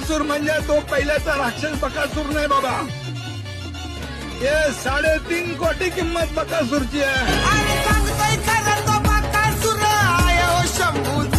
बकासूर म्हणजे तो पहिल्याचा राक्षस बकासूर नाही बाबा. हे 3.5 कोटी किंमत बकासूरची आहे. सांगतोय खरं तो बकासूर आहे, ओ शंभू.